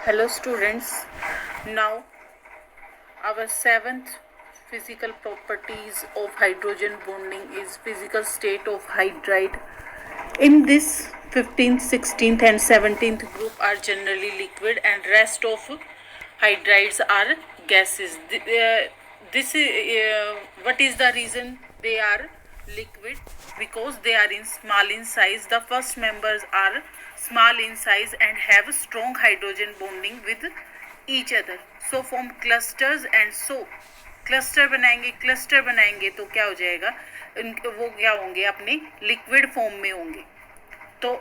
Hello students, now our seventh physical properties of hydrogen bonding is physical state of hydride. In this 15th, 16th and 17th group are generally liquid and rest of hydrides are gases. This is what is the reason they are liquid? Because they are in small in size. The first members are small in size and have strong hydrogen bonding with each other. So form clusters and so cluster बनाएंगे तो क्या हो जाएगा, वो क्या होंगे, अपने liquid form में होंगे. तो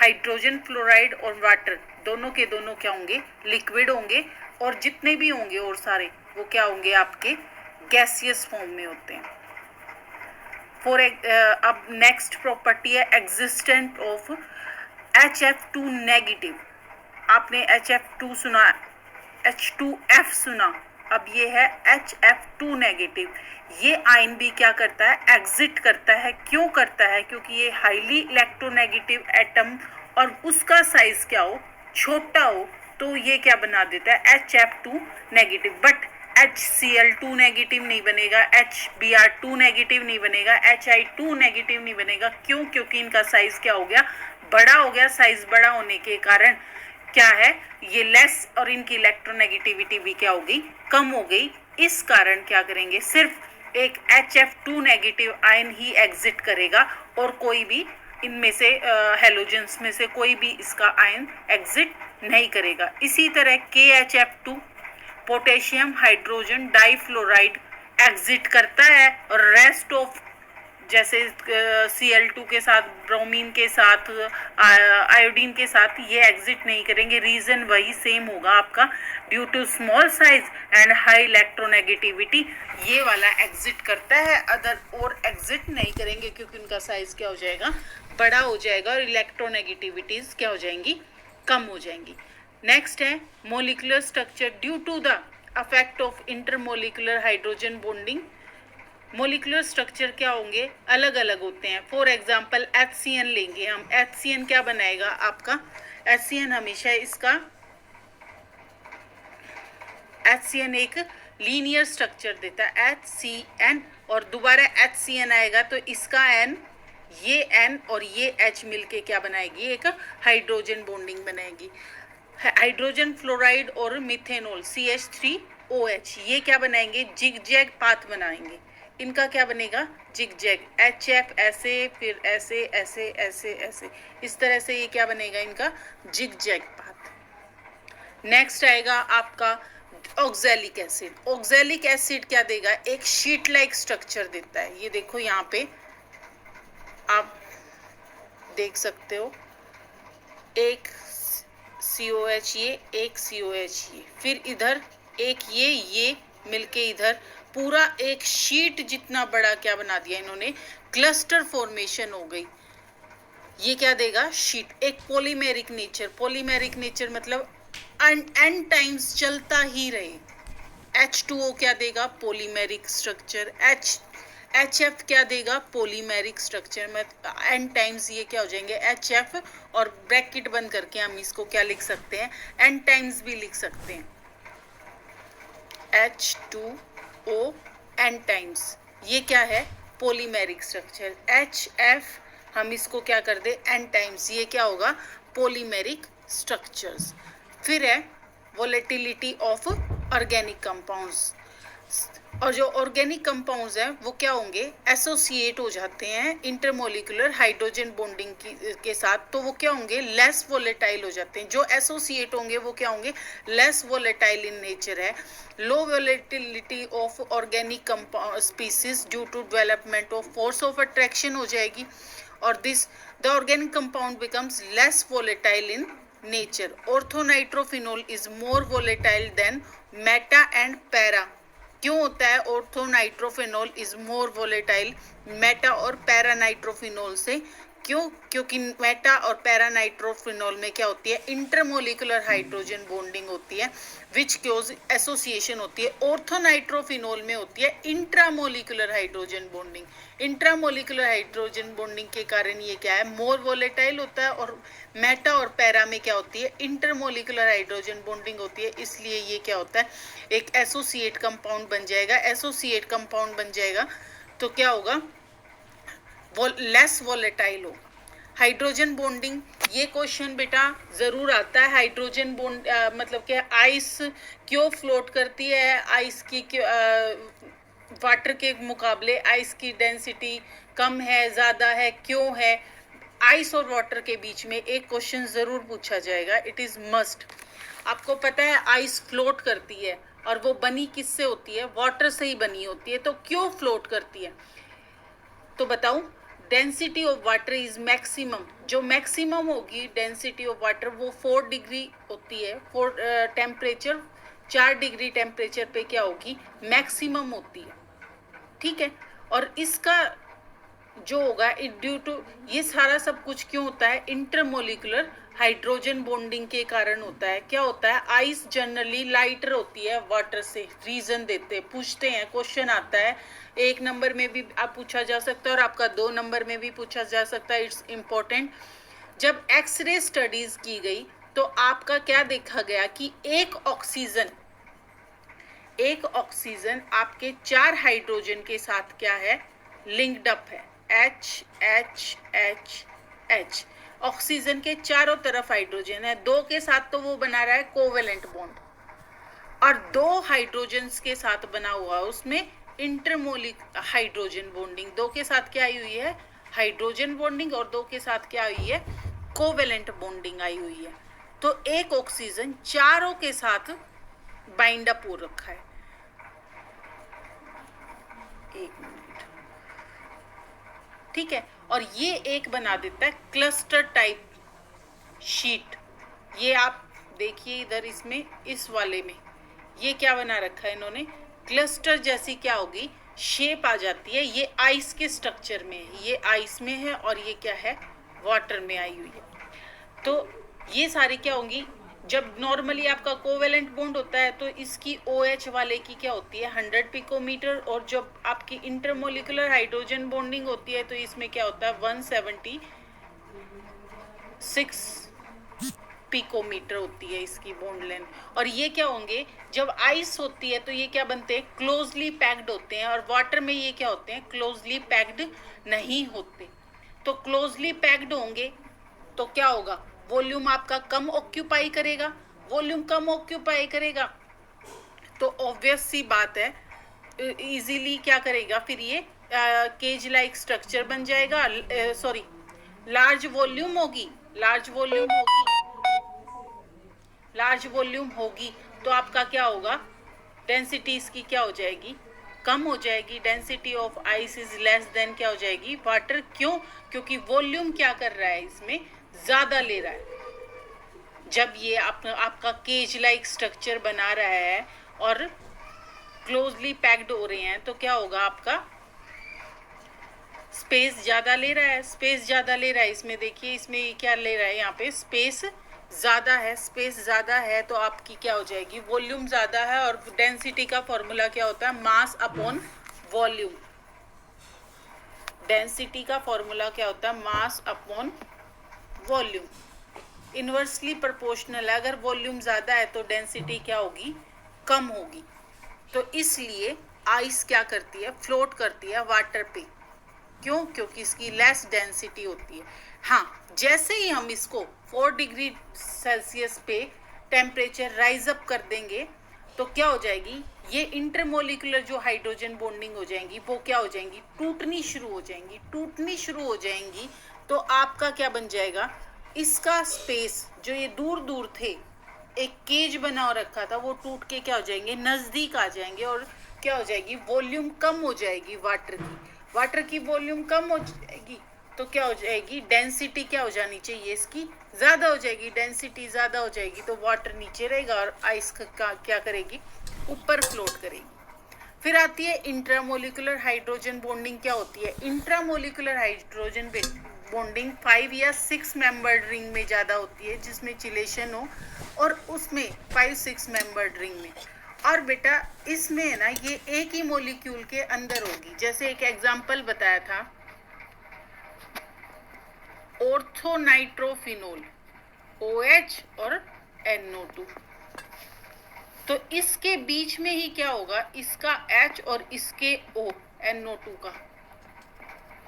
हाइड्रोजन फ्लोराइड और वाटर दोनों के दोनों क्या होंगे, लिक्विड होंगे. और जितने भी होंगे और सारे वो क्या होंगे, आपके गैसियस फॉर्म में होते हैं. अब नेक्स्ट प्रॉपर्टी है एग्जिस्टेंट ऑफ HF2 नेगेटिव. आपने HF2 सुना, H2F सुना, अब ये है HF2 नेगेटिव. ये आयन भी क्या करता है, एग्जिट करता है. क्यों करता है, क्योंकि ये हाईली इलेक्ट्रोनेगेटिव एटम और उसका साइज क्या हो, छोटा हो, तो ये क्या बना देता है, HF2 negative. But HCl2 negative नहीं बनेगा, HBr2 नेगेटिव नहीं बनेगा, HI2 नेगेटिव नहीं बनेगा. क्यों, क्योंकि इनका साइज क्या हो गया, बड़ा हो गया. साइज बड़ा होने के कारण क्या है, ये लेस और इनकी इलेक्ट्रोनेगेटिविटी भी क्या हो गई, कम हो गई. इस कारण क्या करेंगे, सिर्फ एक HF2 नेगेटिव आयन ही एग्जिट करेगा और कोई भी इनमें से हेलोजेंस में से कोई भी इसका आयन एग्जिट नहीं करेगा. इसी तरह KHF2 potassium hydrogen difluoride exit करता है और रेस्ट ऑफ जैसे Cl2 के साथ, ब्रोमीन के साथ, आयोडीन के साथ ये एग्जिट नहीं करेंगे. रीज़न वही सेम होगा आपका, due to small size and high electronegativity. ये वाला एग्जिट करता है, अदर और एग्जिट नहीं करेंगे क्योंकि उनका साइज क्या हो जाएगा, बड़ा हो जाएगा और इलेक्ट्रोनेगेटिविटीज़ क्या हो जाएंगी, कम हो जाएंगी. नेक्स्ट है molecular structure due to the effect of intermolecular hydrogen bonding. Molecular structure क्या होंगे, अलग अलग होते हैं. फॉर एग्जांपल HCN लेंगे हम. HCN क्या बनाएगा आपका, HCN हमेशा इसका HCN एक लीनियर स्ट्रक्चर देता है, HCN, और दोबारा HCN आएगा तो इसका N, ये N और ये H मिलके क्या बनाएगी, एक हाइड्रोजन बॉन्डिंग बनाएगी. हाइड्रोजन फ्लोराइड और मिथेनॉल CH3OH ये क्या बनाएंगे, जिग जैग पाथ बनाएंगे. इनका क्या बनेगा, जिग जैग. HF ऐसे, फिर ऐसे ऐसे ऐसे ऐसे, इस तरह से ये क्या बनेगा, इनका जिग जैग पाथ. नेक्स्ट आएगा आपका ऑक्सैलिक एसिड. ऑक्सैलिक एसिड क्या देगा, एक शीट लाइक स्ट्रक्चर देता है. ये देखो यहाँ पे आप देख सकते हो, एक COH ये, एक COH ये, फिर इधर एक ये मिलके इधर पूरा एक शीट जितना बड़ा क्या बना दिया इन्होंने, क्लस्टर फॉर्मेशन हो गई. ये क्या देगा, शीट. एक पॉलीमेरिक नेचर. पॉलीमेरिक नेचर मतलब n टाइम्स चलता ही रहे. H2O क्या देगा, पॉलीमेरिक स्ट्रक्चर. HF क्या देगा, पॉलीमेरिक स्ट्रक्चर में n टाइम्स ये क्या हो जाएंगे, HF, और ब्रैकेट बंद करके हम इसको क्या लिख सकते हैं, n टाइम्स भी लिख सकते हैं. H2O n टाइम्स, ये क्या है, पॉलीमेरिक स्ट्रक्चर. HF हम इसको क्या कर दे, n टाइम्स, ये क्या होगा, पॉलीमेरिक स्ट्रक्चर्स. फिर है वोलेटिलिटी ऑफ ऑर्गेनिक कंपाउंड्स. और जो ऑर्गेनिक कंपाउंड्स हैं वो क्या होंगे, एसोसिएट हो जाते हैं इंटरमोलिकुलर हाइड्रोजन बॉन्डिंग के साथ, तो वो क्या होंगे, लेस वोलेटाइल हो जाते हैं. जो एसोसिएट होंगे वो क्या होंगे, लेस वोलेटाइल इन नेचर है. Low volatility of organic species due to development of force of attraction हो जाएगी. और this the organic compound becomes less volatile in nature. Orthonitrophenol is more volatile than meta and para. क्यों होता है, orthonitrophenol is more volatile meta और paranitrophenol से. क्यों? क्योंकि मेटा और पैरा नाइट्रोफिनॉल में क्या होती है, इंटरमोलिकुलर हाइड्रोजन बॉन्डिंग होती है, विच क्योज एसोसिएशन होती है। ऑर्थोनाइट्रोफिनॉल में होती है intramolecular hydrogen bonding. Intramolecular hydrogen bonding के कारण ये क्या है, मोर वोलेटाइल होता है, और मेटा और पैरा में क्या होती है, इंटरमोलिकुलर हाइड्रोजन बॉन्डिंग होती है, इसलिए ये क्या होता है, एक एसोसिएट कंपाउंड बन जाएगा। एसोसिएट कंपाउंड बन जाएगा तो क्या होगा, वो लेस वोलेटाइल हो। हाइड्रोजन बॉन्डिंग, ये क्वेश्चन बेटा जरूर आता है। हाइड्रोजन बॉन्ड मतलब क्या, आइस क्यों फ्लोट करती है, आइस की वाटर के मुकाबले आइस की डेंसिटी कम है, ज़्यादा है, क्यों है। आइस और वाटर के बीच में एक क्वेश्चन ज़रूर पूछा जाएगा, इट इज़ मस्ट। आपको पता है आइस फ्लोट करती है, और वो बनी किससे होती है, वाटर से ही बनी होती है, तो क्यों फ्लोट करती है, तो बताऊं, density of water is maximum. जो मैक्सिमम होगी डेंसिटी ऑफ वाटर वो 4 डिग्री होती है। 4 टेम्परेचर 4 डिग्री टेम्परेचर पे क्या होगी, मैक्सिमम होती है, ठीक है। और इसका जो होगा इट ड्यू टू, ये सारा सब कुछ क्यों होता है, इंटरमोलिकुलर हाइड्रोजन बॉन्डिंग के कारण होता है। क्या होता है, आइस जनरली लाइटर होती है वाटर से, रीजन देते हैं, पूछते हैं, क्वेश्चन आता है 1 नंबर में भी आप पूछा जा सकता है, और आपका 2 नंबर में भी पूछा जा सकता है, इट्स इम्पोर्टेंट। जब एक्सरे स्टडीज की गई तो आपका क्या देखा गया कि एक ऑक्सीजन आपके 4 हाइड्रोजन के साथ क्या है, लिंक्ड अप है, H H H H। Oxygen के चारों तरफ हाइड्रोजन है, 2 के साथ तो वो बना रहा है कोवेलेंट बॉन्ड, और 2 हाइड्रोजन्स के साथ बना हुआ है उसमें इंटरमोलिक हाइड्रोजन बॉन्डिंग। 2 के साथ क्या आई हुई है, हाइड्रोजन बॉन्डिंग, और 2 के साथ क्या आई है, कोवेलेंट बॉन्डिंग आई हुई है। तो एक ऑक्सीजन चारों के साथ बाइंड अप हो रखा है। एक मिनट, ठीक है। और ये एक बना देता है क्लस्टर टाइप शीट। ये आप देखिए इधर, इसमें इस वाले में ये क्या बना रखा है इन्होंने, क्लस्टर जैसी क्या होगी, शेप आ जाती है। ये आइस के स्ट्रक्चर में है, ये आइस में है, और ये क्या है, वाटर में आई हुई है। तो ये सारी क्या होंगी, जब नॉर्मली आपका कोवेलेंट बॉन्ड होता है तो इसकी OH वाले की क्या होती है 100 पिकोमीटर, और जब आपकी इंटरमोलिकुलर हाइड्रोजन बॉन्डिंग होती है तो इसमें क्या होता है 176 पिकोमीटर होती है इसकी बॉन्ड लेंथ। और ये क्या होंगे, जब आइस होती है तो ये क्या बनते हैं, क्लोजली पैक्ड होते हैं, और वाटर में ये क्या होते हैं, क्लोजली पैक्ड नहीं होते। तो क्लोजली पैक्ड होंगे तो क्या होगा, वॉल्यूम आपका कम ऑक्यूपाई करेगा। वॉल्यूम कम ऑक्यूपाई करेगा तो ऑब्वियस सी बात है, इजीली क्या करेगा फिर ये केज लाइक स्ट्रक्चर बन जाएगा। सॉरी, लार्ज वॉल्यूम होगी, लार्ज वॉल्यूम होगी तो आपका क्या होगा, डेंसिटी इसकी क्या हो जाएगी, कम हो जाएगी। Density of ice is less than क्या हो जाएगी, वाटर। क्यों? क्योंकि वॉल्यूम क्या कर रहा है, इसमें ज़्यादा ले रहा है। जब ये आपका केज लाइक स्ट्रक्चर बना रहा है और क्लोजली पैक्ड हो रहे हैं तो क्या होगा, आपका स्पेस ज़्यादा ले रहा है, स्पेस ज़्यादा ले रहा है। इसमें देखिए, इसमें क्या ले रहा है, यहाँ पे स्पेस ज़्यादा है, स्पेस ज़्यादा है तो आपकी क्या हो जाएगी, वॉल्यूम ज़्यादा है। और डेंसिटी का फॉर्मूला क्या होता है, मास अपॉन वॉल्यूम। डेंसिटी का फॉर्मूला क्या होता है, mass upon volume. Inversely proportional है, अगर वॉल्यूम ज़्यादा है तो डेंसिटी क्या होगी, कम होगी। तो इसलिए आइस क्या करती है, फ्लोट करती है वाटर पे। क्यों? क्योंकि इसकी लेस डेंसिटी होती है। हाँ, जैसे ही हम इसको 4 डिग्री सेल्सियस पे टेम्परेचर राइज अप कर देंगे तो क्या हो जाएगी, ये इंटरमोलिकुलर जो हाइड्रोजन बॉन्डिंग हो जाएंगी वो क्या हो जाएंगी, टूटनी शुरू हो जाएंगी। तो आपका क्या बन जाएगा, इसका स्पेस जो ये दूर दूर थे, एक केज बना रखा था, वो टूट के क्या हो जाएंगे, नज़दीक आ जाएंगे। और क्या हो जाएगी, वॉल्यूम कम हो जाएगी वाटर की वॉल्यूम कम हो जाएगी तो क्या हो जाएगी, डेंसिटी क्या हो जानी चाहिए, इसकी ज़्यादा हो जाएगी। डेंसिटी ज़्यादा हो जाएगी तो वाटर नीचे रहेगा और आइस का क्या करेगी, ऊपर फ्लोट करेगी। फिर आती है इंट्रामोलिकुलर हाइड्रोजन बॉन्डिंग। क्या होती है इंट्रामोलिकुलर हाइड्रोजन बॉन्डिंग 5 या 6 मेंबर्ड रिंग में ज़्यादा होती है, जिसमें चिलेशन हो, और उसमें 5-6 मेंबर्ड रिंग में। और बेटा इसमें है ना, ये एक ही मॉलिक्यूल के अंदर होगी। जैसे एक एग्जांपल बताया था, ऑर्थोनाइट्रोफिनोल, OH और NO2। तो इसके बीच में ही क्या होगा, इसका H और इसके O, NO2 का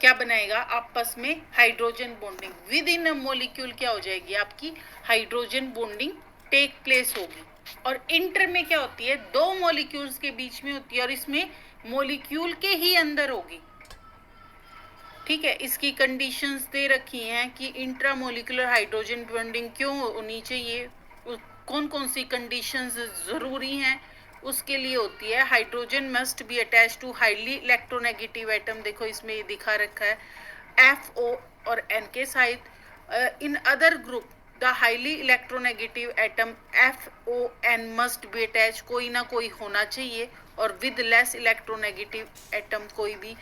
क्या बनाएगा, आपस में hydrogen bonding with in a molecule क्या हो जाएगी, आपकी हाइड्रोजन बॉन्डिंग टेक प्लेस होगी। और इंटर में क्या होती है, दो मॉलिक्यूल्स के बीच में होती है, और इसमें मॉलिक्यूल के ही अंदर होगी। ठीक है, इसकी कंडीशंस दे रखी हैं कि इंट्रामोलिकुलर हाइड्रोजन बॉन्डिंग क्यों होनी चाहिए, कौन कौन सी कंडीशंस जरूरी हैं, उसके लिए होती है। Hydrogen must be attach to highly electronegative atom, देखो इसमें ये दिखा रखा है, FO और N के साथ। In other group the highly electronegative atom FON must be attach, कोई ना कोई होना चाहिए, और विद लेस इलेक्ट्रोनेगेटिव एटम कोई भी।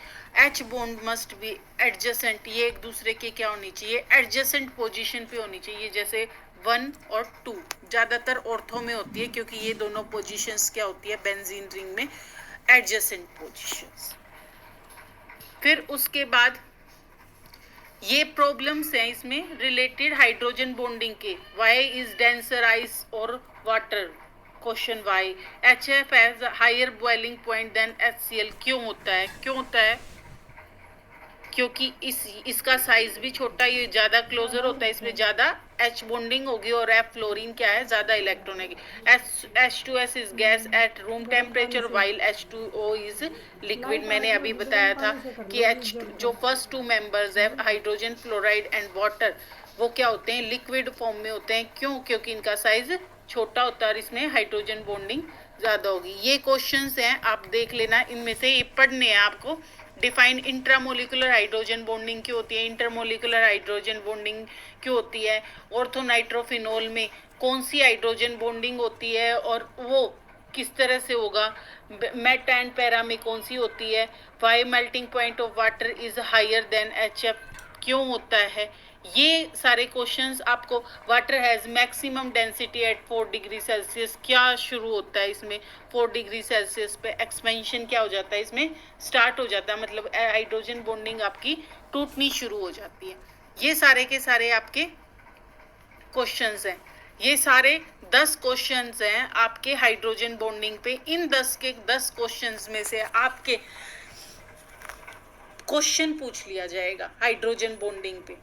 H bond must be adjacent, ये एक दूसरे के क्या होनी चाहिए, एडजेसेंट पोजीशन पे होनी चाहिए, जैसे 1 और 2 ज़्यादातर ऑर्थो में होती है, क्योंकि ये दोनों पोजीशंस क्या होती है बेंजीन रिंग में, एडजेसेंट पोजीशंस। फिर उसके बाद ये प्रॉब्लम्स हैं इसमें रिलेटेड हाइड्रोजन बॉन्डिंग के। वाई इज डेंसर आइस और water, question why. HF has higher boiling point than HCl, क्यों होता है, क्यों होता है, क्योंकि इसका साइज भी छोटा, ये ज़्यादा क्लोजर होता है, इसमें ज़्यादा H बॉन्डिंग होगी, और F फ्लोरीन क्या है, ज़्यादा electron. H2S is gas at room temperature while H2O is liquid. मैंने अभी बताया था कि जो फर्स्ट 2 मेंबर्स है हाइड्रोजन फ्लोराइड एंड वाटर, वो क्या होते हैं, लिक्विड फॉर्म में होते हैं। क्यों, क्योंकि इनका साइज छोटा होता है और इसमें हाइड्रोजन बॉन्डिंग ज़्यादा होगी। ये क्वेश्चंस हैं, आप देख लेना, इनमें से ये पढ़ने हैं आपको। डिफाइन इंट्रामोलिकुलर हाइड्रोजन बॉन्डिंग क्यों होती है, इंटरमोलिकुलर हाइड्रोजन बॉन्डिंग क्यों होती है, ऑर्थोनाइट्रोफिनोल में कौन सी हाइड्रोजन बॉन्डिंग होती है और वो किस तरह से होगा, मेट एंड पैरा में कौन सी होती है, why melting point of water is higher than HF क्यों होता है। ये सारे क्वेश्चंस आपको, water has maximum density at 4 degree Celsius, क्या शुरू होता है इसमें, 4 डिग्री सेल्सियस पे एक्सपेंशन क्या हो जाता है, इसमें स्टार्ट हो जाता है, मतलब हाइड्रोजन बॉन्डिंग आपकी टूटनी शुरू हो जाती है। ये सारे के सारे आपके क्वेश्चंस हैं, ये सारे 10 क्वेश्चंस हैं आपके हाइड्रोजन बॉन्डिंग पे। इन 10 के 10 क्वेश्चंस में से आपके क्वेश्चन पूछ लिया जाएगा हाइड्रोजन बॉन्डिंग पे।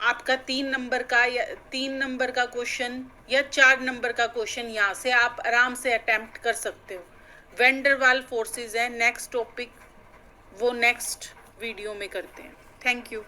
आपका 3 नंबर का या 3 नंबर का क्वेश्चन या 4 नंबर का क्वेश्चन यहाँ से आप आराम से अटेम्प्ट कर सकते हो। वेंडरवाल फोर्सेस है नेक्स्ट टॉपिक, वो नेक्स्ट वीडियो में करते हैं। Thank you.